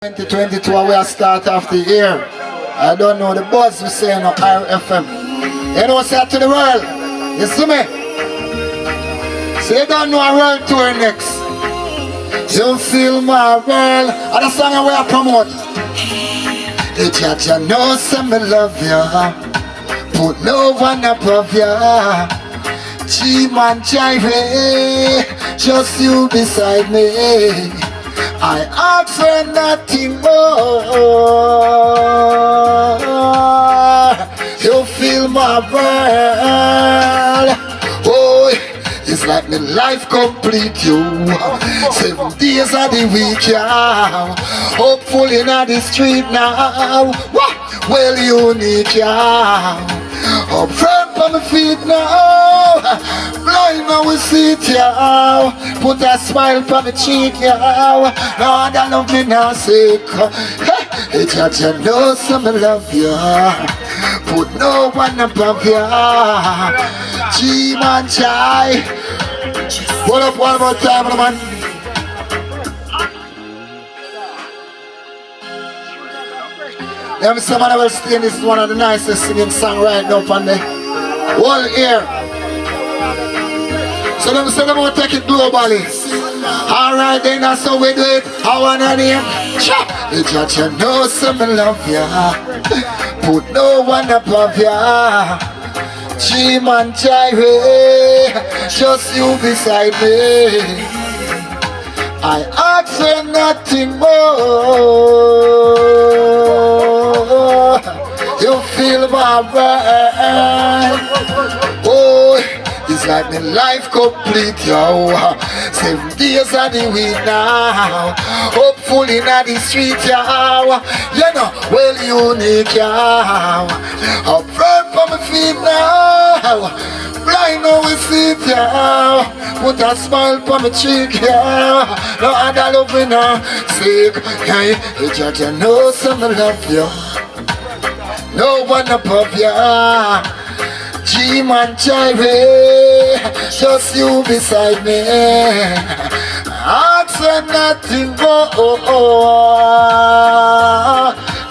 2022 we are start of the year. I don't know the buzz we say on RFM. You know what's that to the world? You see me? So you don't know a world tour next. You feel my world. And the song I will promote. The judge you know some me love ya. Put no one above ya. G-man jive, just you beside me. I ask for nothing more. You feel my world. Oh, it's like my life complete you. 7 days of the week, yeah. Hopefully not the street now. Well, unique, yeah. Up front on my feet now. Blind now we see it, yeah. Put a smile on my cheek, yeah. No, that love me now sick. Hey, judge, you know some love, yeah. Put no one above, yeah. G-man chai. Pull up one more time, man. Let me say, man, I will stay in this is one of the nicest singing songs right now on the whole ear. So let me say, I'm going to take it globally. Alright then, that's how we do it. I want to name. The judge, you know some love, yeah. Put no one above, yeah. G-man jive, just you beside me. I ask for nothing more. You feel my world. Oh, it's like my life complete, yo. 7 days of the week now. Hopefully not the street, yo. You know, well unique, yo. Up front on my feet now. Blind now we see it, yeah. Put a smile on my cheek, yeah. No other love me now. Sick, hey. The judge, you know some love, yeah. No one above, yeah. G-man jive, just you beside me. Ask for nothing more.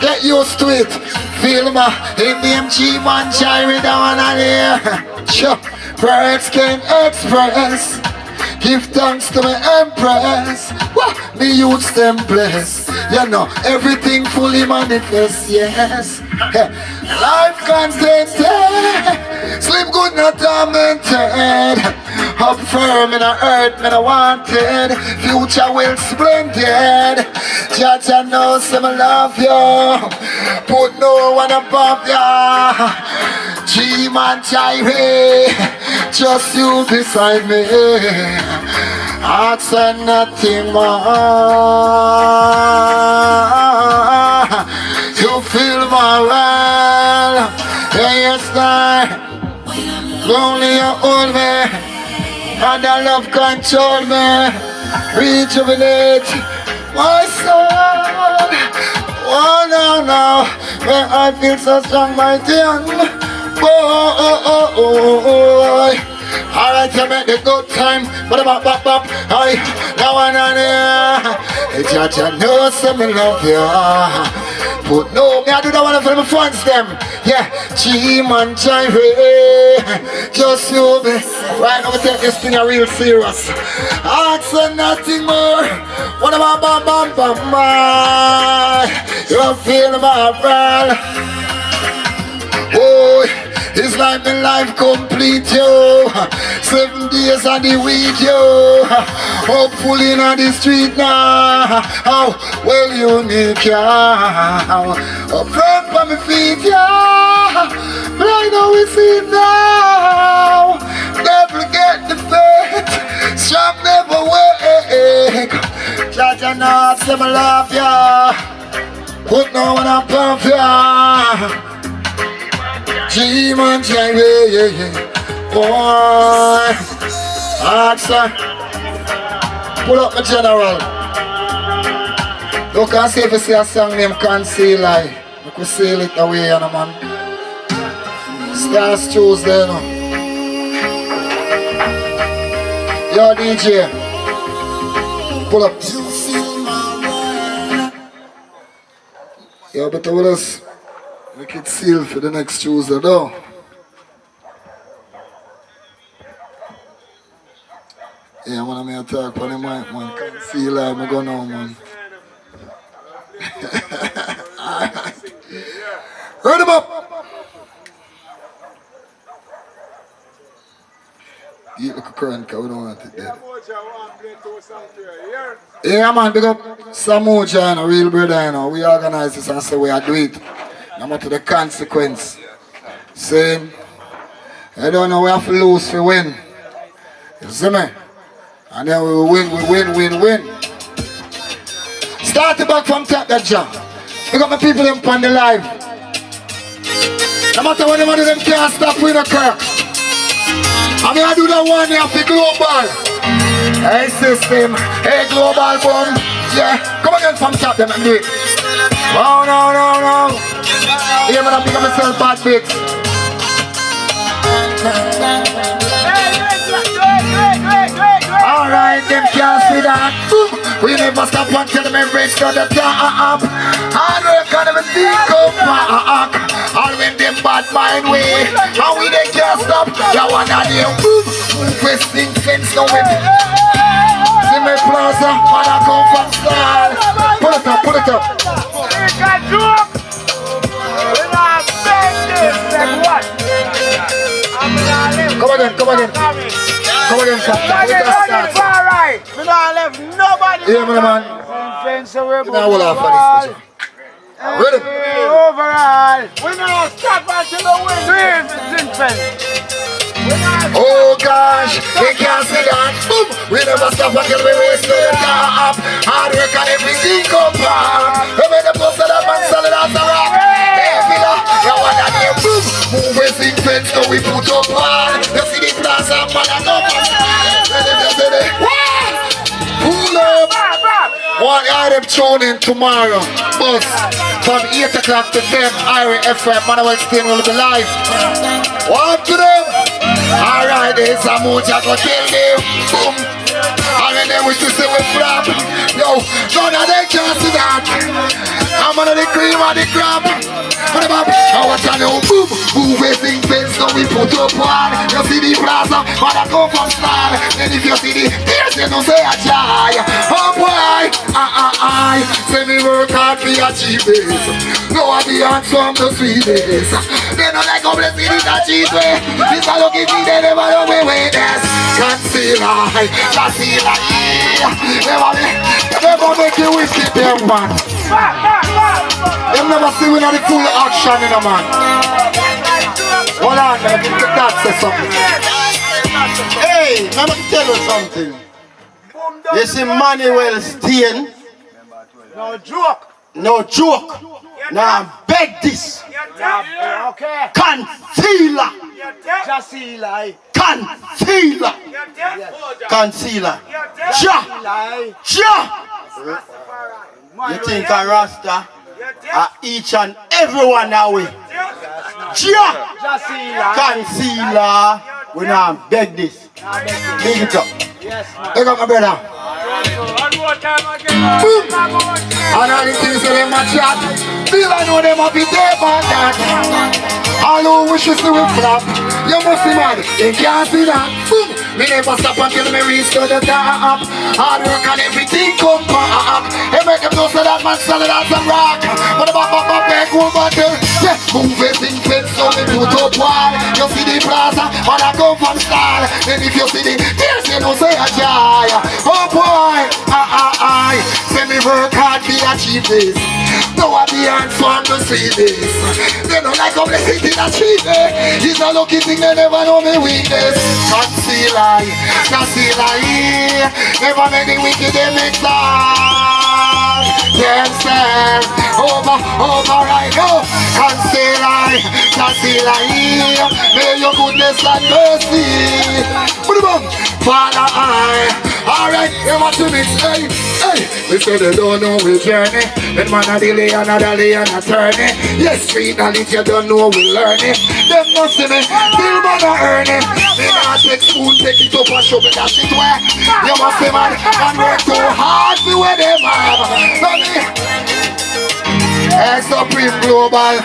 Get used to it. Feel my in the G-man jive down on here. Sure, words can express. Give thanks to my empress. Me youths them bless. You know, everything fully manifest, yes. Life contented. Sleep good, not tormented. Up firm in a earth, me no wanted. Future well splendid. Judge, I know some love you. Put no one above ya. G-man jive, just you beside me. Ask for nothing more. You feel my world. Yeah, yes, I lonely you hold me. And the love control me. Rejuvenate my soul. Oh, no, no. When I feel so strong, my dear. Oh. Alright, you make the good time. But bop. Aye, now and here. Hey, judge, you know some love, yeah. Put no, me I do that one for my fans, them. Yeah, G-man jive, just you be. Right now we take this thing real serious. Ask for nothing more. What about bam. You feel my world. Oh, it's like my life complete, yo. 7 days of the week, yo. Hopefully not the street now. Oh, well unique, yeah. Up front on my feet, yeah. But I know we see it now. Never get the faith. Strong never wake. Judge and not some love, yeah. Put no one above, yeah. G-man jive, yeah. Boy, answer. Pull up my general. You can see if you see a song named Conceal I. You could seal it away, you know, man. Stars Tuesday, you know. Yo, DJ. Pull up. Yeah, but with us, make it seal for the next Tuesday, though. Yeah, man, I'm here to talk on the mic, man. Can't see live, I'm going on, man. Run them up! You look current, because we don't want it dead. Yeah, man, big up Samoja, you know, real brother, you know. We organize this and say we are do it. No matter the consequence. Saying, I don't know, we have to lose to win. You see me? And then we win. Start it back from top, that job. Big up my people them on the live. No matter what them do, them can't stop with a crack. I'm gonna do that one here for global. Hey system, hey global bomb. Yeah, come again from top them and do it. Oh no. Yeah, man, I'm picking myself bad bits. Alright, them can't see that. We never stop until them embrace to the top. Hard work on them think up. All when them bad mind way. And we they can't stop. You wanna do investing fence no way. See me plaza, man I come from style. Pull it up. Come again. Come again, son. Alright. We don't left nobody. Yeah, man. Now we'll have for this. Ready? Overall. We don't stop until the win. Oh gosh, they can't see that. Boom. We never stop until we raise to the top. Hard work and everything come back. We made the post of that man solid as a rock. Hey, Villa, you want that name? Boom. Move a sing fence, so we put up one. You see the plaza, man, I know. Pull up. One item tune in tomorrow. Bus from 8 o'clock to 10. Irie FM, Emanuel will be live. One to them. Alright, there's a mood I go tell them. Boom. And then we just say we flap. Yo, none of them can see that. I'm under the cream and the crab. What about I want to know? Boom. Move a sing fence, so we put up one. You see the plaza, but I come from style. And if you see the tears, you don't say a try. Oh boy, say me work hard to achieve this. No one be handsome to see this. They don't like how blessed it is achieved way. This a lucky thing they never know we wait this. Concealer, never make you whiskey them man. Them never see we not the full action in a man. Hold on, that says something. Hey, let me tell you something. You see Emanuel Steen. No joke. Now beg this. Okay. Concealer. Concealer. You think a Rasta each and everyone away. Concealer. We now beg this. Big it up. Look up my brother. One more time again. Boom. And all the things that them a chat. Feel I know them a be there on that. All who wishes to we flop. You must be mad, they can't see that. Boom. Me never stop until me reach to the top. Hard work and everything come back. They make them know so that man solid as a rock. But the back go battle. Yeah, move a thing fence so me put up one. You see the plaza, and I come from style. Then if you see the tears, you know say a joy. Oh boy, say me work hard to achieve this. No one be hands-on to see this. They don't like how blessed it achieve it. It's a lucky thing they never know me weakness. Concealer, never make the wicked they make stars. Themselves over right now. Concealer, may your goodness and mercy. Father, alright, you want to mix, hey. We say they don't know we journey. Then man a delay, another day and a turning. Yes, street knowledge, you don't know we learn it. Them must see me, still man a earn it. They not take spoon, take it up and show me that shit where. You must see man, and work too hard to where them have. Yes, Supreme Global.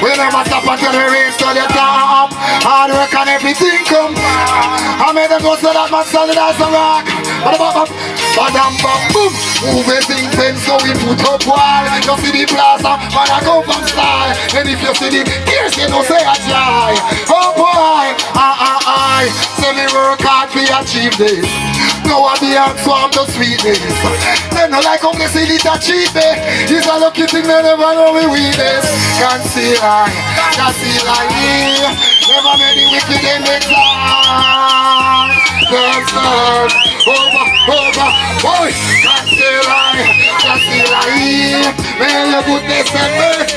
We never stop until we reach to the top. Hard work and everything come. I made them go so that man solid as a rock. Badam bam boom. Move a thing fence so we put up wall. You see the plaza, man I come from style. And if you see the tears, you know say a joy. Oh boy, say me work hard to achieve this. No one the answer I'm the sweetness. They no like how they see it achieve it. It's a lucky thing they never know we win this. Can't see lie, can't see lie. Never made the wicked in the cloud. That's all. Over, boy. Can't see lie, can't see lie. May your goodness and mercy.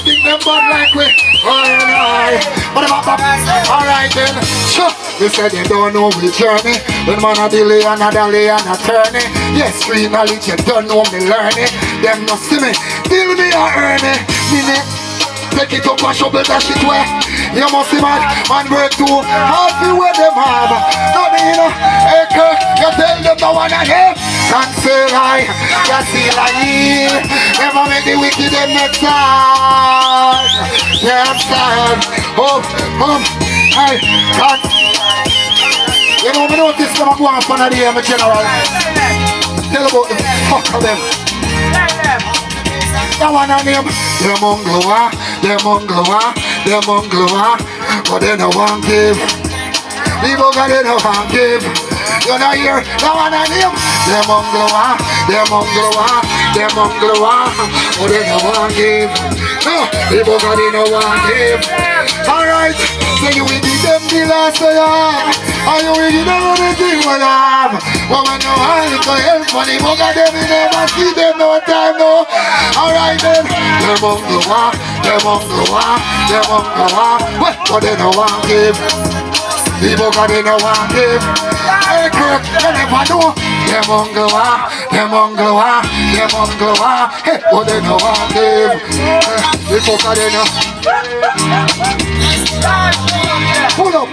Think them bad like we. Alright then. Sure. They said they don't know we journey. When man a delay and a delay and a turning. Yes, free knowledge you don't know me learning. Them no see me, till me a earn it. Take it up and shovel that shit where. You must see man work too hard to where them have. Nothing you know, hey Kirk, you tell them no one I have. Can't say lie, can't see lie. Never make the wicked them next time. Yeah, I'm sad. Hey, can't. You know me notice them go on for the day, my general. Tell about the fuck of them. That one on them. Them ungloa, but they no want give. People got they no want give. You know hear that one on them. Them ungloa, but they no want give. No, people got they no want give. Alright, so you will give them the last of you. And you will give them anything we have. But when you want it to help money, but got them you never see them no time no. Alright then, them ungloa, but they no want give. People got they no want give. Hey Kirk, you never know. Them ungloa, hey, but they no want give. People got they no. Pull up.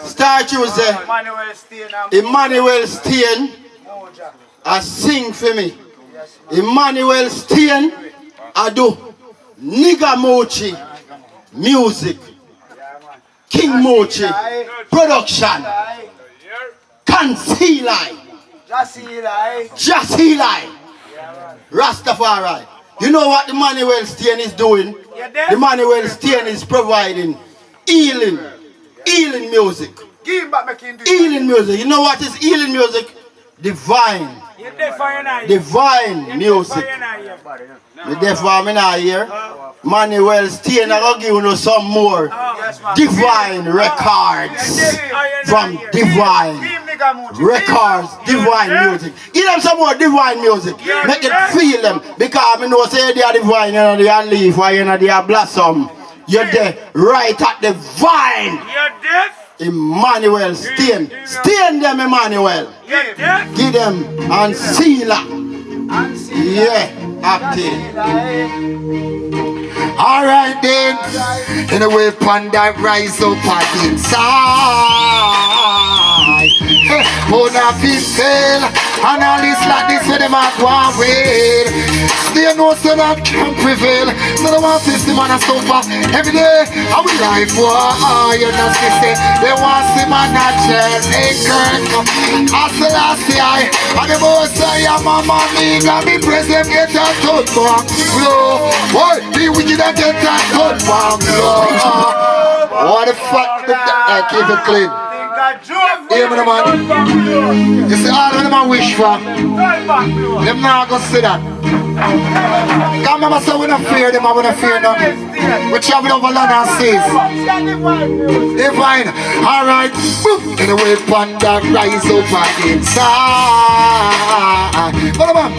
Star Tuesday. Emmanuel Steen. I sing for me. Emmanuel Steen. I do Nigga Mochi music. King Mochi production. Concealai. Just Eli. Rastafari. You know what Emmanuel Steen is doing? Emmanuel Steen is providing healing music. Healing music. You know what is healing music? Divine music. The deaf one in here. Manuel Steen, I'm going to give you some more divine records from divine records, divine music. Give them some more divine music. Make it feel them. Because I know say they are divine, you know, they are leaf, you know, they are blossom. You're there right at the vine. You're deaf. Emmanuel Steen. Steen them, Emmanuel. Give them and seal. Yeah, active. Alright then. In a way, Panda rise up at inside. Bona feel and all this like this where them are going with. They know so that can't prevail. So they want to see man a suffer every day. How we life war, you know say they want to see man a chest. Hey girl, as the last year, and the most say mama me got me press them get a good back blow. Boy, the wicked and get a good back blow. What the fuck did that? Keep it clean. Hear me, man. You see, all of them I wish for. Them not gonna see that. Come on, so we don't fear them, we don't fear them. We travel over land and seas. Divine. Alright. In the way, Panda rise up and inside. Come on, man.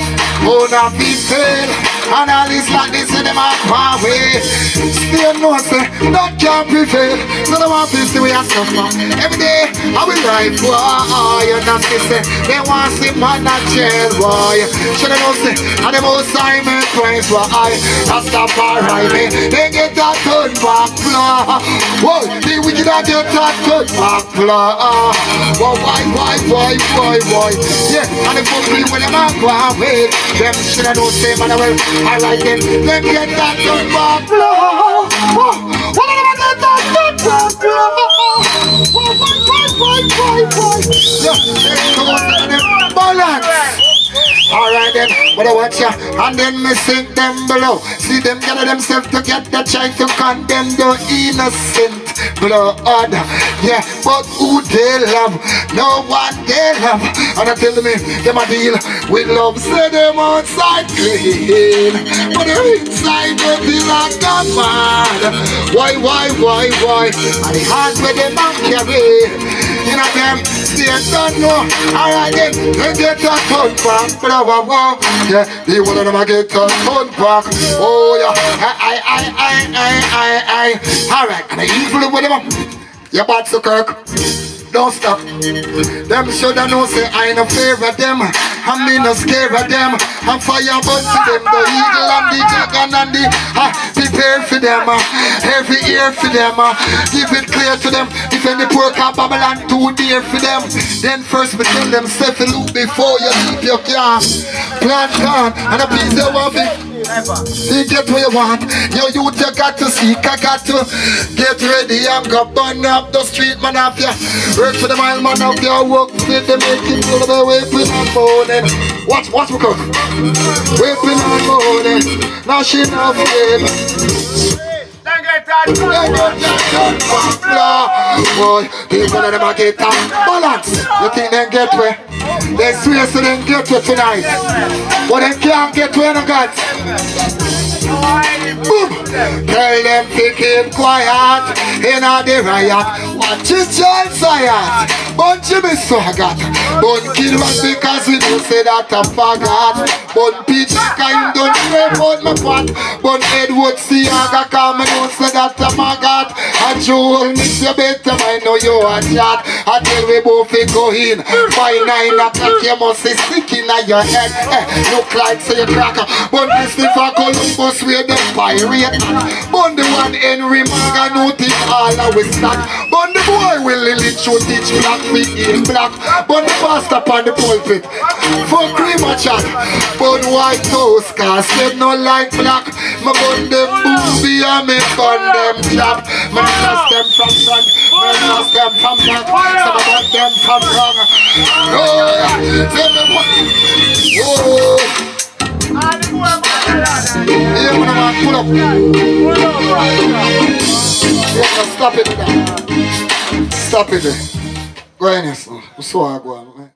Oh, now be still. And all this like this in them are far away. Still no say, that can't prevail. So them want to see we are suffer. Every day, I will life, boy. You not see, they want to see man not jail, boy. Should I know say, and the most time in praise, why? That's the far right, me. They get that good back floor. Whoa, the wicked are get that good back floor. Whoa, why? Yeah, and the folk people when them are going with them should I know say, man, well, I like them. Them get that good back floor. What do they get that good back floor? Why? Yeah, let's go balance. Alright then, but I watch ya, and then me sink them below. See them gather themselves together, trying to condemn the innocent blood. Yeah, but who they love? No one they love. And I tell me, them a deal with love. Say them outside clean, but they're inside dirty like a mad. Why? And the hands where them a carry, you know them, they don't know. Alright then, they get a ton back. Yeah, the one of them a get a ton back. Oh yeah, I. Alright, and the evil with them. You bad so Kirk. Don't stop. Them shoulda know say I ain't no fear of them. I'm me no scare of them. I'm fire burn to them. The eagle and the dragon and the prepare for them. Every ear for them. Give it clear to them. If any poor can Babylon too dear for them. Then first we tell them step a loop before you leave your car. Plant on and a piece of it. You get what you want. Yo, youth, you got to seek. I got to get ready. I'm gonna burn up the street, man. Of ya. Work for the mile, man. Of your work with the making all the weapon and morning. Watch me cook. Weapon and morning. Now she not afraid. Boy, people of them a get balance. You think they get where? They swear so they get where tonight. But they can't get where no God. Boom. Tell them to keep quiet in a the riot. Watch it, John Sayat. But Jimmy Swagat. But kill us because we don't say that I forgot. But Peach kind don't pray about my pot. But Edward Siaga come and don't say that I'm a God. And Joel miss you better, I know you are chat. I tell we both go in. By 9 o'clock you must be sticking at your head. Look like say you cracker. But this if I Columbus where the pirate. But the one Henry Maga no think all of we stack. But the boy will Lily show teach black me in black. But the pastor upon the pulpit for cream a chat. But white toast cause them no like black. My bun them booby and me bun them chap. My lost them from front, my lost them from back. Some of them from wrong. Oh, tell me what. Oh. Yeah, man, pull up. Yeah, stop it there. Stop it there. Go ahead, so I go on.